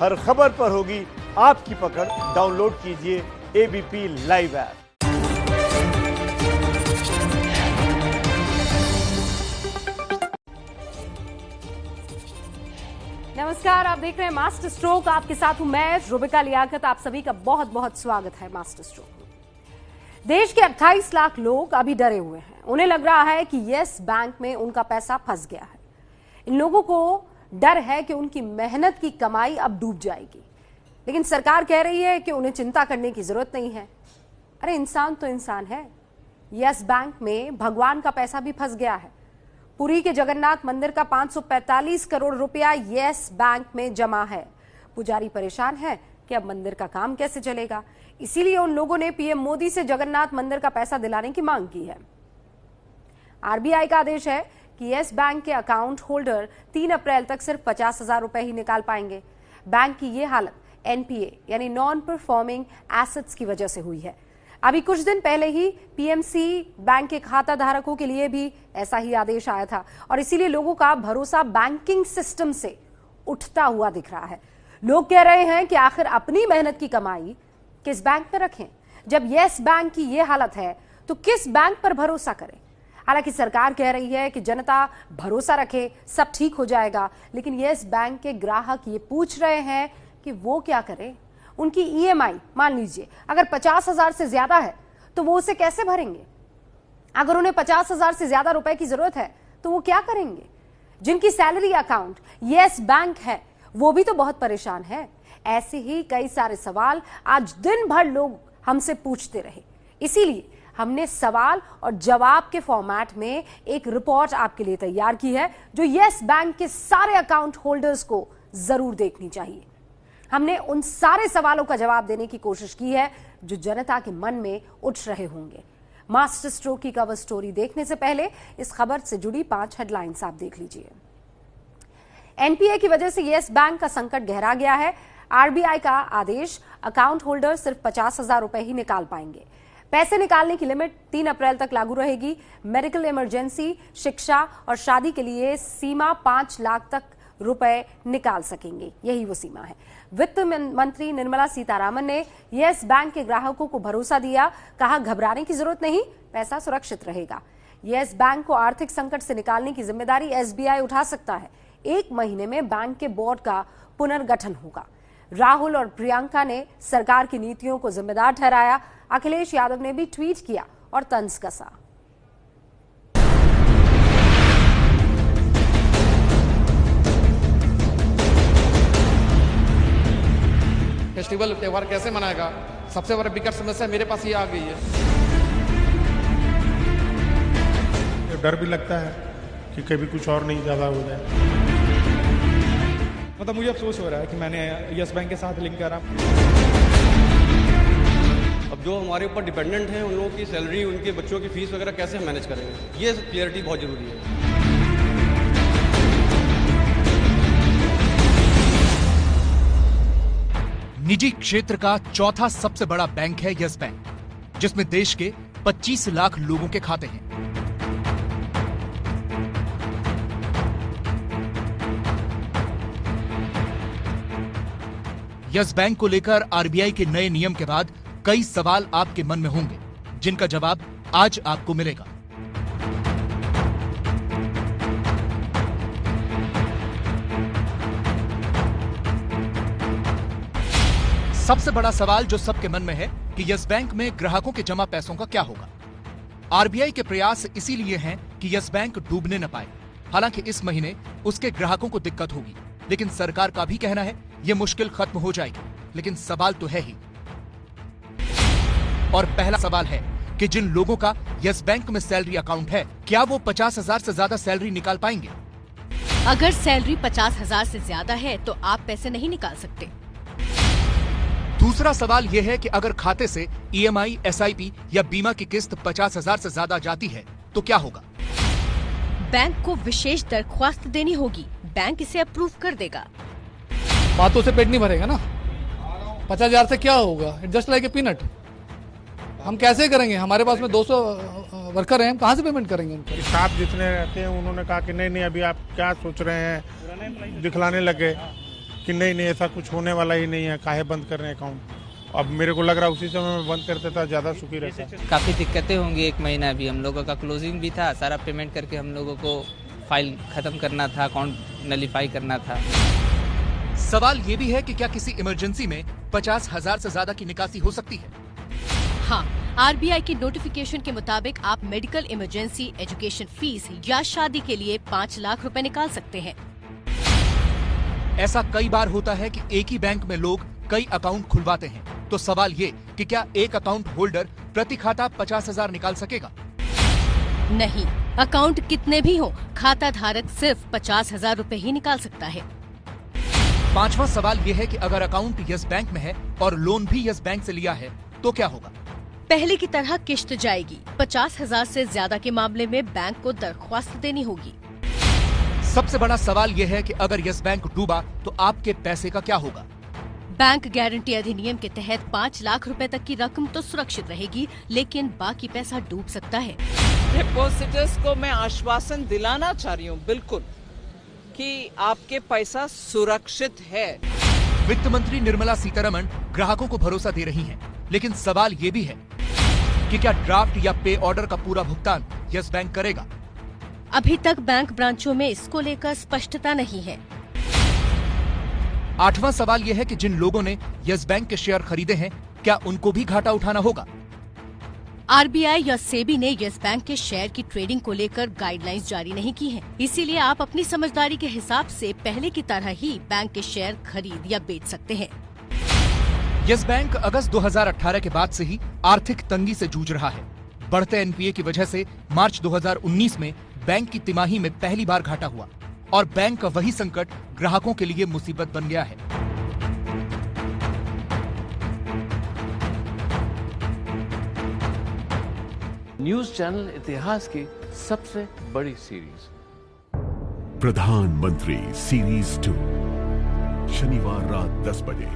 हर खबर पर होगी आपकी पकड़। डाउनलोड कीजिए एबीपी लाइव ऐप। नमस्कार, आप देख रहे हैं मास्टर स्ट्रोक। आपके साथ हूं मैं रुबिका लियाकत। आप सभी का बहुत बहुत स्वागत है मास्टर स्ट्रोक में। देश के 28 लाख लोग अभी डरे हुए हैं। उन्हें लग रहा है कि यस बैंक में उनका पैसा फंस गया है। इन लोगों को डर है कि उनकी मेहनत की कमाई अब डूब जाएगी, लेकिन सरकार कह रही है कि उन्हें चिंता करने की जरूरत नहीं है। अरे इंसान तो इंसान है। यस बैंक में भगवान का पैसा भी फंस गया है। पुरी के जगन्नाथ मंदिर का 545 करोड़ रुपया यस बैंक में जमा है। पुजारी परेशान है कि अब मंदिर का काम कैसे चलेगा। इसीलिए उन लोगों ने पीएम मोदी से जगन्नाथ मंदिर का पैसा दिलाने की मांग की है। आरबीआई का आदेश है कि यस बैंक के अकाउंट होल्डर 3 अप्रैल तक सिर्फ 50,000 रुपए ही निकाल पाएंगे। बैंक की यह हालत एनपीए यानी नॉन परफॉर्मिंग एसेट्स की वजह से हुई है। अभी कुछ दिन पहले ही पीएमसी बैंक के खाता धारकों के लिए भी ऐसा ही आदेश आया था और इसीलिए लोगों का भरोसा बैंकिंग सिस्टम से उठता हुआ दिख रहा है। लोग कह रहे हैं कि आखिर अपनी मेहनत की कमाई किस बैंक में रखें। जब यस बैंक की यह हालत है तो किस बैंक पर भरोसा करें। हालांकि सरकार कह रही है कि जनता भरोसा रखे, सब ठीक हो जाएगा, लेकिन यस बैंक के ग्राहक ये पूछ रहे हैं कि वो क्या करें। उनकी ईएमआई मान लीजिए अगर 50,000 से ज्यादा है तो वो उसे कैसे भरेंगे। अगर उन्हें 50,000 से ज्यादा रुपए की जरूरत है तो वो क्या करेंगे। जिनकी सैलरी अकाउंट यस बैंक है वो भी तो बहुत परेशान है। ऐसे ही कई सारे सवाल आज दिन भर लोग हमसे पूछते रहे। इसीलिए हमने सवाल और जवाब के फॉर्मेट में एक रिपोर्ट आपके लिए तैयार की है जो यस बैंक के सारे अकाउंट होल्डर्स को जरूर देखनी चाहिए। हमने उन सारे सवालों का जवाब देने की कोशिश की है जो जनता के मन में उठ रहे होंगे। मास्टर स्ट्रोक की कवर स्टोरी देखने से पहले इस खबर से जुड़ी 5 हेडलाइंस आप देख लीजिए। एनपीए की वजह से यस बैंक का संकट गहरा गया है। आरबीआई का आदेश, अकाउंट होल्डर सिर्फ 50,000 रुपए ही निकाल पाएंगे। पैसे निकालने की लिमिट 3 अप्रैल तक लागू रहेगी। मेडिकल इमरजेंसी, शिक्षा और शादी के लिए सीमा 5 लाख तक रुपए निकाल सकेंगे, यही वो सीमा है। वित्त मंत्री निर्मला सीतारामन ने यस बैंक के ग्राहकों को भरोसा दिया, कहा घबराने की जरूरत नहीं, पैसा सुरक्षित रहेगा। यस बैंक को आर्थिक संकट से निकालने की जिम्मेदारी एसबीआई उठा सकता है। 1 महीने में बैंक के बोर्ड का पुनर्गठन होगा। राहुल और प्रियंका ने सरकार की नीतियों को जिम्मेदार ठहराया। अखिलेश यादव ने भी ट्वीट किया और तंज कसा। फेस्टिवल त्यौहार कैसे मनाएगा, सबसे बड़ा बिकट समस्या मेरे पास ये आ गई है। डर भी लगता है कि कभी कुछ और नहीं ज़्यादा हो जाए। मतलब मुझे अफसोस हो रहा है कि मैंने यस बैंक के साथ लिंक करा। अब जो हमारे ऊपर डिपेंडेंट हैं उन लोगों की सैलरी, उनके बच्चों की फीस वगैरह कैसे हम मैनेज करेंगे, ये क्लियरिटी बहुत जरूरी है। निजी क्षेत्र का चौथा सबसे बड़ा बैंक है यस बैंक, जिसमें देश के 25 लाख लोगों के खाते हैं। यस बैंक को लेकर आरबीआई के नए नियम के बाद कई सवाल आपके मन में होंगे, जिनका जवाब आज आपको मिलेगा। सबसे बड़ा सवाल जो सबके मन में है कि यस बैंक में ग्राहकों के जमा पैसों का क्या होगा। आरबीआई के प्रयास इसीलिए हैं कि यस बैंक डूबने न पाए। हालांकि इस महीने उसके ग्राहकों को दिक्कत होगी, लेकिन सरकार का भी कहना है यह मुश्किल खत्म हो जाएगी। लेकिन सवाल तो है ही, और पहला सवाल है कि जिन लोगों का यस बैंक में सैलरी अकाउंट है, क्या वो 50,000 से ज्यादा सैलरी निकाल पाएंगे। अगर सैलरी 50,000 से ज्यादा है तो आप पैसे नहीं निकाल सकते। दूसरा सवाल यह है कि अगर खाते से ईएमआई, एसआईपी या बीमा की किस्त 50,000 से ज्यादा जाती है तो क्या होगा। बैंक को विशेष दरख्वास्त देनी होगी, बैंक इसे अप्रूव कर देगा। बातों से पेट नहीं भरेगा ना। 50,000 से क्या होगा, जस्ट लाइक ए पीनट। हम कैसे करेंगे, हमारे पास में 200 वर्कर हैं, हम कहाँ से पेमेंट करेंगे उनको। स्टाफ जितने रहते हैं उन्होंने कहा कि नहीं अभी आप क्या सोच रहे हैं, दिखलाने लगे कि नहीं नहीं ऐसा कुछ होने वाला ही नहीं है, काहे बंद कर रहे हैं अकाउंट। अब मेरे को लग रहा है उसी समय में बंद कर देता ज़्यादा सुखी रहता। काफ़ी दिक्कतें होंगी, 1 महीना भी हम लोगों का क्लोजिंग भी था, सारा पेमेंट करके हम लोगों को फाइल खत्म करना था, अकाउंट नलीफाई करना था। सवाल ये भी है कि क्या किसी इमरजेंसी में 50,000 से ज्यादा की निकासी हो सकती है? हाँ, आरबीआई के नोटिफिकेशन के मुताबिक आप मेडिकल इमरजेंसी, एजुकेशन फीस या शादी के लिए 5 लाख रुपए निकाल सकते हैं। ऐसा कई बार होता है कि एक ही बैंक में लोग कई अकाउंट खुलवाते हैं, तो सवाल ये कि क्या एक अकाउंट होल्डर प्रति खाता 50,000 निकाल सकेगा? नहीं, अकाउंट कितने भी हो, खाता धारक सिर्फ 50,000 रुपए ही निकाल सकता है। पांचवा सवाल ये है कि अगर अकाउंट यस बैंक में है और लोन भी यस बैंक से लिया है तो क्या होगा? पहले की तरह किश्त जाएगी। 50,000 से ज्यादा के मामले में बैंक को दरख्वास्त देनी होगी। सबसे बड़ा सवाल यह है कि अगर यस बैंक डूबा तो आपके पैसे का क्या होगा? बैंक गारंटी अधिनियम के तहत 5 लाख रुपए तक की रकम तो सुरक्षित रहेगी, लेकिन बाकी पैसा डूब सकता है। डिपॉजिटर्स को मैं आश्वासन दिलाना चाह रही हूँ बिल्कुल कि आपके पैसा सुरक्षित है। वित्त मंत्री निर्मला सीतारमण ग्राहकों को भरोसा दे रही हैं, लेकिन सवाल ये भी है कि क्या ड्राफ्ट या पे ऑर्डर का पूरा भुगतान यस बैंक करेगा? अभी तक बैंक ब्रांचों में इसको लेकर स्पष्टता नहीं है। आठवां सवाल यह है कि जिन लोगों ने यस बैंक के शेयर खरीदे हैं, क्या उनको भी घाटा उठाना होगा? आरबीआई या सेबी ने यस बैंक के शेयर की ट्रेडिंग को लेकर गाइडलाइंस जारी नहीं की हैं। इसीलिए आप अपनी समझदारी के हिसाब से पहले की तरह ही बैंक के शेयर खरीद या बेच सकते हैं। यस बैंक अगस्त 2018 के बाद से ही आर्थिक तंगी से जूझ रहा है। बढ़ते एनपीए की वजह से मार्च 2019 में बैंक की तिमाही में पहली बार घाटा हुआ और बैंक का वही संकट ग्राहकों के लिए मुसीबत बन गया है। न्यूज चैनल इतिहास की सबसे बड़ी सीरीज प्रधानमंत्री सीरीज 2 शनिवार रात 10 बजे।